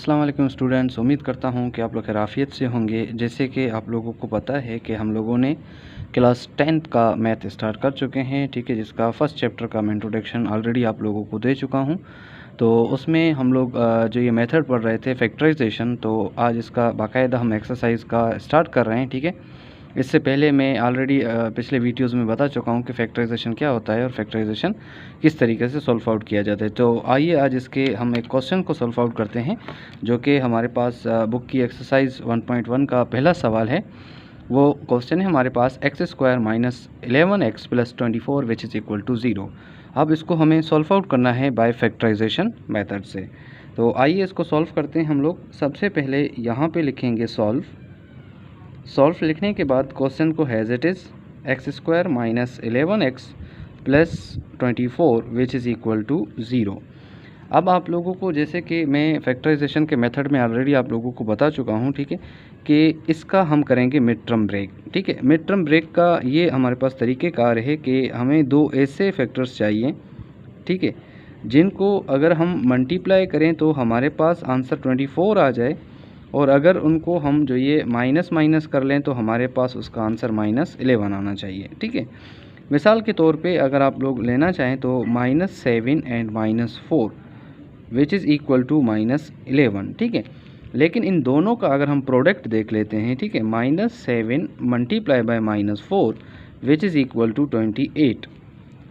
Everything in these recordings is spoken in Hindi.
अस्सलाम वालेकुम स्टूडेंट्स, उम्मीद करता हूँ कि आप लोग खैरियत से होंगे। जैसे कि आप लोगों को पता है कि हम लोगों ने क्लास 10th का मैथ स्टार्ट कर चुके हैं, ठीक है, जिसका फ़र्स्ट चैप्टर का मैं इंट्रोडक्शन ऑलरेडी आप लोगों को दे चुका हूँ। तो उसमें हम लोग जो ये मेथड पढ़ रहे थे फैक्टराइजेशन, तो आज इसका बाकायदा हम एक्सरसाइज का स्टार्ट कर रहे हैं, ठीक है। इससे पहले मैं ऑलरेडी पिछले वीडियोज़ में बता चुका हूँ कि फैक्टराइजेशन क्या होता है और फैक्टराइजेशन किस तरीके से सॉल्व आउट किया जाता है। तो आइए आज इसके हम एक क्वेश्चन को सॉल्व आउट करते हैं, जो कि हमारे पास बुक की एक्सरसाइज 1.1 का पहला सवाल है। वो क्वेश्चन है हमारे पास x² minus 11x plus 24 which is equal to 0। अब इसको हमें सॉल्व आउट करना है बाय फैक्टराइजेशन मेथड से। तो आइए इसको सॉल्व करते हैं हम लोग। सबसे पहले यहाँ पे लिखेंगे सॉल्व लिखने के बाद क्वेश्चन को has it is x² minus 11x plus 24 which is equal to 0। अब आप लोगों को, जैसे कि मैं फैक्टराइजेशन के मेथड में ऑलरेडी आप लोगों को बता चुका हूं, ठीक है, कि इसका हम करेंगे मिड टर्म ब्रेक, ठीक है। मिड टर्म ब्रेक का ये हमारे पास तरीक़ेकार है कि हमें दो ऐसे फैक्टर्स चाहिए, ठीक है, जिनको अगर हम मल्टीप्लाई करें तो हमारे पास आंसर 24 आ जाए, और अगर उनको हम जो ये माइनस कर लें तो हमारे पास उसका आंसर -11 आना चाहिए, ठीक है। मिसाल के तौर पे अगर आप लोग लेना चाहें तो -7 and -4 which is equal to -11, ठीक है। लेकिन इन दोनों का अगर हम प्रोडक्ट देख लेते हैं, ठीक है, -7 multiply by -4 which is equal to 28।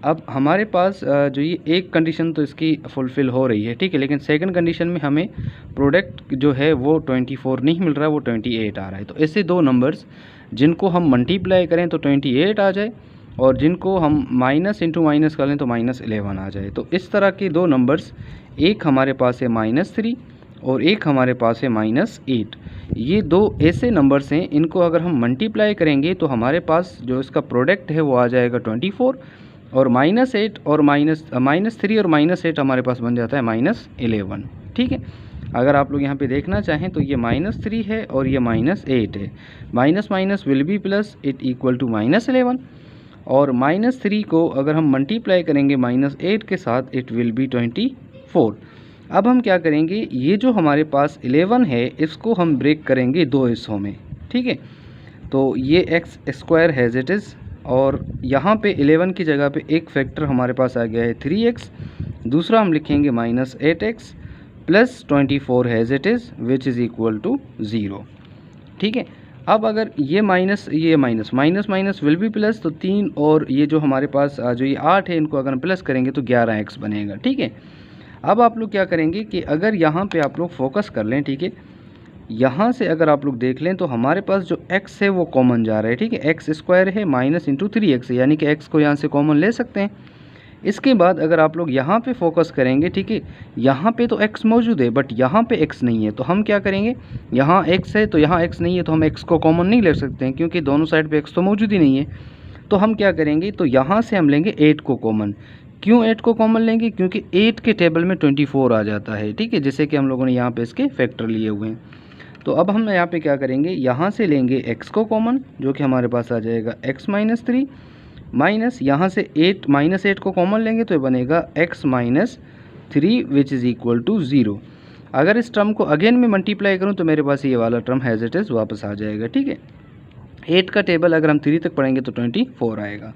अब हमारे पास जो ये एक कंडीशन तो इसकी फुलफ़िल हो रही है, ठीक है, लेकिन सेकंड कंडीशन में हमें प्रोडक्ट जो है वो 24 नहीं मिल रहा है, वो 28 आ रहा है। तो ऐसे दो नंबर्स जिनको हम मल्टीप्लाई करें तो 28 आ जाए, और जिनको हम माइनस इंटू माइनस कर लें तो -11 आ जाए। तो इस तरह के दो नंबर्स, एक हमारे पास है -3 और एक हमारे पास है -8। ये दो ऐसे नंबर्स हैं, इनको अगर हम मल्टीप्लाई करेंगे तो हमारे पास जो इसका प्रोडक्ट है वो आ जाएगा 24, और -8 और -3 और -8 हमारे पास बन जाता है -11, ठीक है। अगर आप लोग यहाँ पे देखना चाहें तो ये -3 है और ये -8 है। Minus minus will be plus, it equal to -11, और -3 को अगर हम मल्टीप्लाई करेंगे -8 के साथ, इट विल बी 24। अब हम क्या करेंगे, ये जो हमारे पास 11 है इसको हम ब्रेक करेंगे दो हिस्सों में, ठीक है। तो ये x² हैज़ इट इज़, और यहाँ पे 11 की जगह पे एक फैक्टर हमारे पास आ गया है 3x, दूसरा हम लिखेंगे -8x plus 24 has it is which is equal to 0, ठीक है। अब अगर ये माइनस विल बी प्लस, तो 3 और ये जो हमारे पास जो ये 8 है, इनको अगर हम प्लस करेंगे तो 11x बनेगा, ठीक है। अब आप लोग क्या करेंगे कि अगर यहाँ पे आप लोग फोकस कर लें, ठीक है, यहाँ से अगर आप लोग देख लें तो हमारे पास जो x है वो कॉमन जा रहा है, ठीक है। x² है -3x है, यानी कि x को यहाँ से कॉमन ले सकते हैं। इसके बाद अगर आप लोग यहाँ पे फोकस करेंगे, ठीक है, यहाँ पे तो x मौजूद है बट यहाँ पे x नहीं है, तो हम क्या करेंगे, यहाँ x है तो यहाँ x नहीं है, तो हम x को कॉमन नहीं ले सकते हैं क्योंकि दोनों साइड पे x तो मौजूद ही नहीं है। तो हम क्या करेंगे, तो यहाँ से हम लेंगे 8 को कॉमन। क्यों 8 को कॉमन लेंगे, क्योंकि 8 के टेबल में 24 आ जाता है, ठीक है, जैसे कि हम लोगों ने यहाँ पे इसके फैक्टर लिए हुए हैं। तो अब हम यहाँ पे क्या करेंगे, यहाँ से लेंगे x को कॉमन, जो कि हमारे पास आ जाएगा x माइनस 3, माइनस यहाँ से -8 को कॉमन लेंगे तो ये बनेगा x minus 3 which is equal to 0। अगर इस टर्म को अगेन में मल्टीप्लाई करूँ तो मेरे पास ये वाला टर्म हैज़ इट इज़ वापस आ जाएगा, ठीक है। 8 का टेबल अगर हम 3 तक पढ़ेंगे तो 24 आएगा।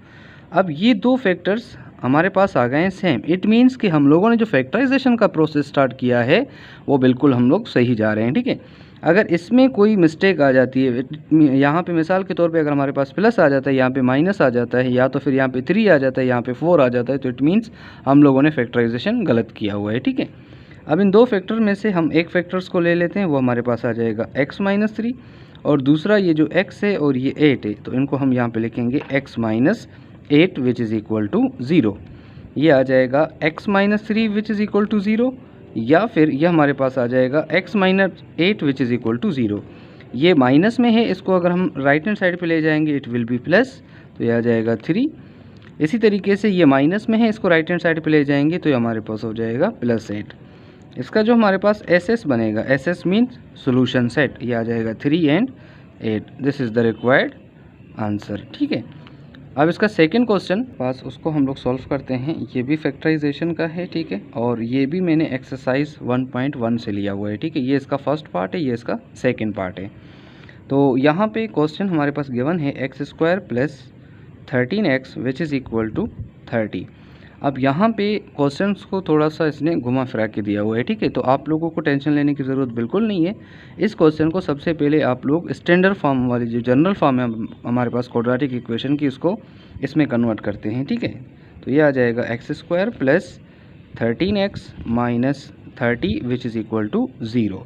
अब ये दो फैक्टर्स हमारे पास आ गए हैं सेम। इट मीन्स कि हम लोगों ने जो फैक्टराइजेशन का प्रोसेस स्टार्ट किया है वो बिल्कुल हम लोग सही जा रहे हैं, ठीक है। अगर इसमें कोई मिस्टेक आ जाती है, यहाँ पे मिसाल के तौर पे अगर हमारे पास प्लस आ जाता है, यहाँ पे माइनस आ जाता है, या तो फिर यहाँ पे 3 आ जाता है, यहाँ पे 4 आ जाता है, तो इट मीन्स हम लोगों ने फैक्टराइजेशन गलत किया हुआ है, ठीक है। अब इन दो फैक्टर में से हम एक फैक्टर्स को ले लेते हैं, वो हमारे पास आ जाएगा x माइनस 3, और दूसरा ये जो x है और ये 8 है, तो इनको हम यहाँ पे लिखेंगे x minus 8 which is equal to 0। ये आ जाएगा x minus 3 which is equal to 0, या फिर ये हमारे पास आ जाएगा x minus 8 which is equal to 0। ये माइनस में है, इसको अगर हम राइट हैंड साइड पे ले जाएंगे इट विल बी प्लस, तो ये आ जाएगा 3। इसी तरीके से ये माइनस में है, इसको राइट हैंड साइड पे ले जाएंगे तो ये हमारे पास हो जाएगा +8। इसका जो हमारे पास SS बनेगा, SS मीन्स सोल्यूशन सेट, ये आ जाएगा 3 and 8। This is the required answer, ठीक है। अब इसका सेकंड क्वेश्चन पास उसको हम लोग सॉल्व करते हैं। ये भी फैक्टराइजेशन का है, ठीक है, और ये भी मैंने एक्सरसाइज 1.1 से लिया हुआ है, ठीक है। ये इसका फर्स्ट पार्ट है, ये इसका सेकंड पार्ट है। तो यहाँ पे क्वेश्चन हमारे पास गिवन है x² plus 13x which is equal to 30। अब यहाँ पे क्वेश्चंस को थोड़ा सा इसने घुमा फिरा के दिया हुआ है, ठीक है। तो आप लोगों को टेंशन लेने की ज़रूरत बिल्कुल नहीं है। इस क्वेश्चन को सबसे पहले आप लोग स्टैंडर्ड फॉर्म वाली जो जनरल फॉर्म है हमारे पास क्वाड्रेटिक इक्वेशन की, उसको इसमें कन्वर्ट करते हैं, ठीक है। तो ये आ जाएगा x² plus 13x minus 30 which is equal to 0।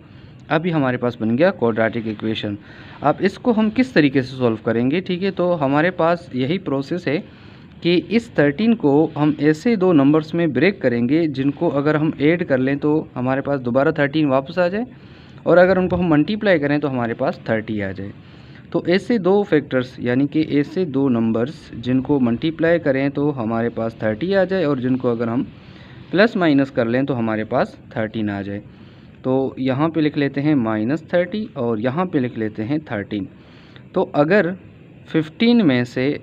अभी हमारे पास बन गया क्वाड्रेटिक इक्वेशन। अब इसको हम किस तरीके से सॉल्व करेंगे, ठीक है। तो हमारे पास यही प्रोसेस है कि इस 13 को हम ऐसे दो नंबर्स में ब्रेक करेंगे जिनको अगर हम ऐड कर लें तो हमारे पास दोबारा 13 वापस आ जाए, और अगर उनको हम मल्टीप्लाई करें तो हमारे पास 30 आ जाए। तो ऐसे दो फैक्टर्स यानी कि ऐसे दो नंबर्स जिनको मल्टीप्लाई करें तो हमारे पास 30 आ जाए, और जिनको अगर हम प्लस माइनस कर लें तो हमारे पास 13 आ जाए। तो यहाँ पे लिख लेते हैं -30 और यहाँ पे लिख लेते हैं 13। तो अगर 15 में से,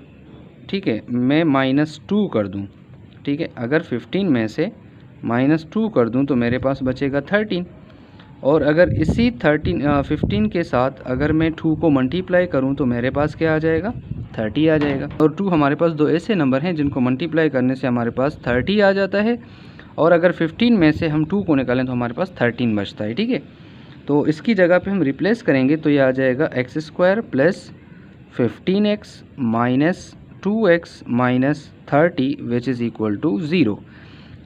ठीक है, मैं -2 कर दूं, ठीक है, अगर 15 में से -2 कर दूं तो मेरे पास बचेगा 13। और अगर इसी 15 के साथ अगर मैं 2 को मल्टीप्लाई करूं तो मेरे पास क्या आ जाएगा, 30 आ जाएगा। और 2 हमारे पास दो ऐसे नंबर हैं जिनको मल्टीप्लाई करने से हमारे पास 30 आ जाता है, और अगर 15 में से हम 2 को निकालें तो हमारे पास 13 बचता है, ठीक है। तो इसकी जगह पे हम रिप्लेस करेंगे तो ये आ जाएगा x² plus 15x minus 2x minus 30 which is equal to 0।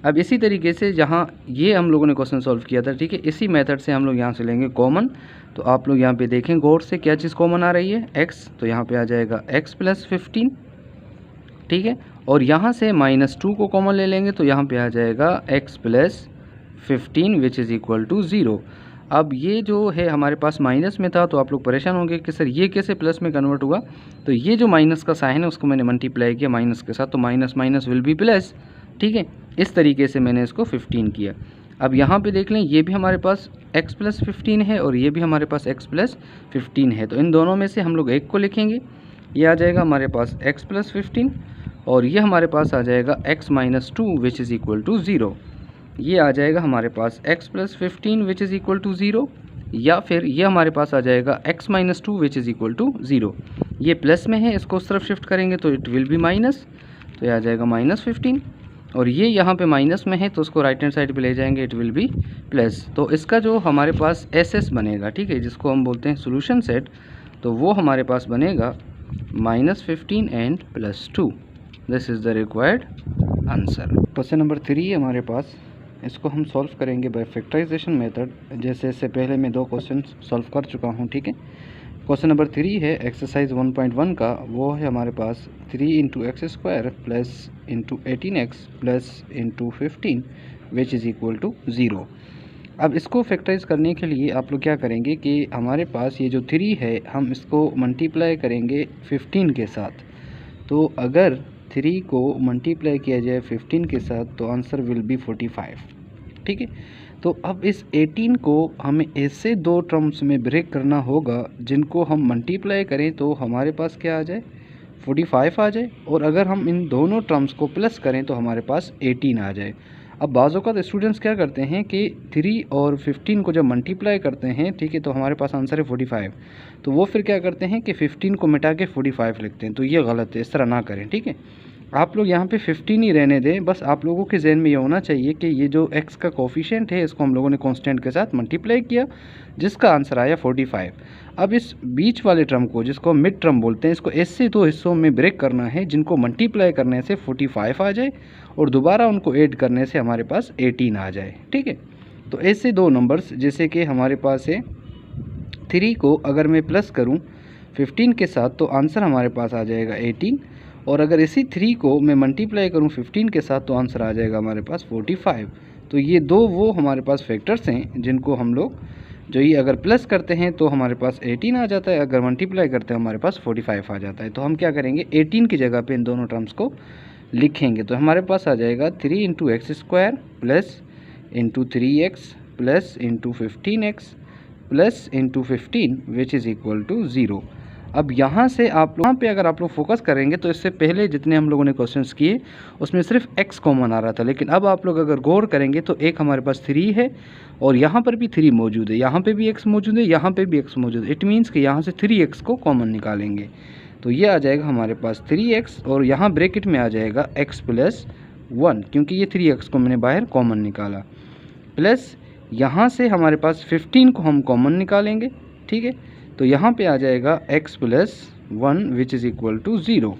अब इसी तरीके से जहाँ ये हम लोगों ने क्वेश्चन सॉल्व किया था, ठीक है, इसी मेथड से हम लोग यहाँ से लेंगे कॉमन। तो आप लोग यहाँ पे देखें गौर से क्या चीज़ कॉमन आ रही है, x, तो यहाँ पे आ जाएगा x प्लस 15, ठीक है। और यहाँ से -2 को कॉमन ले लेंगे तो यहाँ पे आ जाएगा x plus 15 which is equal to 0। अब ये जो है हमारे पास माइनस में था तो आप लोग परेशान होंगे कि सर ये कैसे प्लस में कन्वर्ट हुआ। तो ये जो माइनस का साइन है उसको मैंने मल्टीप्लाई किया माइनस के साथ, तो minus minus will be plus, ठीक है। इस तरीके से मैंने इसको 15 किया। अब यहाँ पे देख लें, ये भी हमारे पास x प्लस 15 है और ये भी हमारे पास x प्लस 15 है। तो इन दोनों में से हम लोग एक को लिखेंगे, ये आ जाएगा हमारे पास x प्लस 15, और ये हमारे पास आ जाएगा x minus 2 which is equal to 0। ये आ जाएगा हमारे पास x plus 15 which is equal to 0, या फिर ये हमारे पास आ जाएगा x minus 2 which is equal to 0। ये प्लस में है, इसको उस तरफ शिफ्ट करेंगे तो इट विल बी माइनस, तो ये आ जाएगा -15। और ये यहाँ पे माइनस में है तो उसको राइट हैंड साइड पे ले जाएंगे, इट विल बी प्लस। तो इसका जो हमारे पास SS बनेगा, ठीक है, जिसको हम बोलते हैं सोल्यूशन सेट, तो वो हमारे पास बनेगा -15 and +2। This is the required answer. Question number 3 हमारे पास, इसको हम सॉल्व करेंगे बाय फैक्टराइजेशन मेथड। जैसे इससे पहले मैं 2 क्वेश्चन सॉल्व कर चुका हूँ, ठीक है। क्वेश्चन नंबर 3 है एक्सरसाइज 1.1 का, वो है हमारे पास 3 × x² plus × 18x plus × 15 which is equal to 0। अब इसको फैक्टराइज करने के लिए आप लोग क्या करेंगे कि हमारे पास ये जो 3 है हम इसको मल्टीप्लाई करेंगे 15 के साथ। तो अगर 3 को मल्टीप्लाई किया जाए 15 के साथ तो आंसर विल बी 45, ठीक है। तो अब इस 18 को हमें ऐसे दो टर्म्स में ब्रेक करना होगा जिनको हम मल्टीप्लाई करें तो हमारे पास क्या आ जाए, 45 आ जाए, और अगर हम इन दोनों टर्म्स को प्लस करें तो हमारे पास 18 आ जाए। अब बाज़ों का स्टूडेंट्स क्या करते हैं कि 3 और 15 को जब मल्टीप्लाई करते हैं, ठीक है, तो हमारे पास आंसर है 45, तो वो फिर क्या करते हैं कि 15 को मिटा के 45 लिखते हैं। तो ये गलत है, इस तरह ना करें, ठीक है। आप लोग यहाँ पे 15 ही रहने दें। बस आप लोगों के जहन में ये होना चाहिए कि ये जो x का कोफिशिएंट है इसको हम लोगों ने कांस्टेंट के साथ मल्टीप्लाई किया, जिसका आंसर आया 45। अब इस बीच वाले टर्म को, जिसको मिड टर्म बोलते हैं, इसको ऐसे दो हिस्सों में ब्रेक करना है जिनको मल्टीप्लाई करने से 45 आ जाए और दोबारा उनको ऐड करने से हमारे पास 18 आ जाए, ठीक है। तो ऐसे दो नंबर्स, जैसे कि हमारे पास है 3 को अगर मैं प्लस करूँ 15 के साथ तो आंसर हमारे पास आ जाएगा 18, और अगर इसी 3 को मैं मल्टीप्लाई करूं 15 के साथ तो आंसर आ जाएगा हमारे पास 45। तो ये दो वो हमारे पास फैक्टर्स हैं जिनको हम लोग जो ये अगर प्लस करते हैं तो हमारे पास 18 आ जाता है, अगर मल्टीप्लाई करते हैं हमारे पास 45 आ जाता है। तो हम क्या करेंगे, 18 की जगह पे इन दोनों टर्म्स को लिखेंगे। तो हमारे पास आ जाएगा 3 × x² plus × 3x plus × 15x plus × 15 which is equal to 0। अब यहाँ से आप लोग यहाँ पे अगर आप लोग फोकस करेंगे तो इससे पहले जितने हम लोगों ने क्वेश्चंस किए उसमें सिर्फ x कॉमन आ रहा था, लेकिन अब आप लोग अगर गौर करेंगे तो एक हमारे पास 3 है और यहाँ पर भी 3 मौजूद है, यहाँ पे भी x मौजूद है, यहाँ पे भी x मौजूद है। इट मीन्स कि यहाँ से 3x को कॉमन निकालेंगे तो ये आ जाएगा हमारे पास 3x और यहाँ ब्रैकेट में आ जाएगा x प्लस 1, क्योंकि ये 3x को मैंने बाहर कॉमन निकाला, प्लस यहाँ से हमारे पास 15 को हम कॉमन निकालेंगे, ठीक है। तो यहाँ पे आ जाएगा x plus 1 which is equal to 0।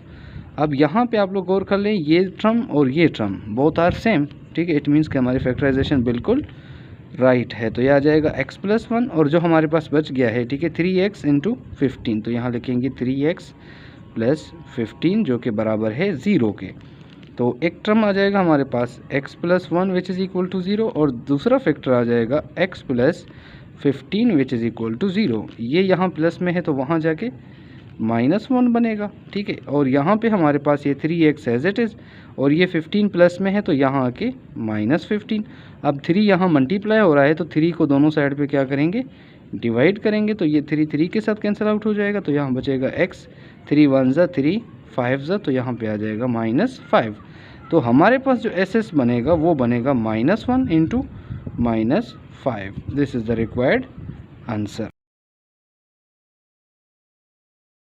अब यहाँ पे आप लोग गौर कर लें, ये टर्म और ये टर्म बोथ आर सेम, ठीक है। इट मीन्स कि हमारी फैक्टराइजेशन बिल्कुल राइट है। तो ये आ जाएगा x प्लस 1 और जो हमारे पास बच गया है, ठीक है, 3x इंटू 15, तो यहाँ लिखेंगे 3x प्लस 15 जो कि बराबर है 0 के। तो एक टर्म आ जाएगा हमारे पास x plus 1 which is equal to 0 और दूसरा फैक्टर आ जाएगा x plus 15 which is equal to 0। ये यहाँ प्लस में है तो वहाँ जाके -1 बनेगा, ठीक है। और यहाँ पे हमारे पास ये 3x एज इट इज़ और ये 15 प्लस में है तो यहाँ आके -15। अब 3 यहाँ मल्टीप्लाई हो रहा है तो 3 को दोनों साइड पे क्या करेंगे, डिवाइड करेंगे, तो ये 3 के साथ कैंसिल आउट हो जाएगा। तो यहाँ बचेगा x, 3 1 ज़ा 3, 5 ज़ा, तो यहाँ पे आ जाएगा -5। तो हमारे पास जो SS बनेगा वो बनेगा -1 into -5। This is the required answer.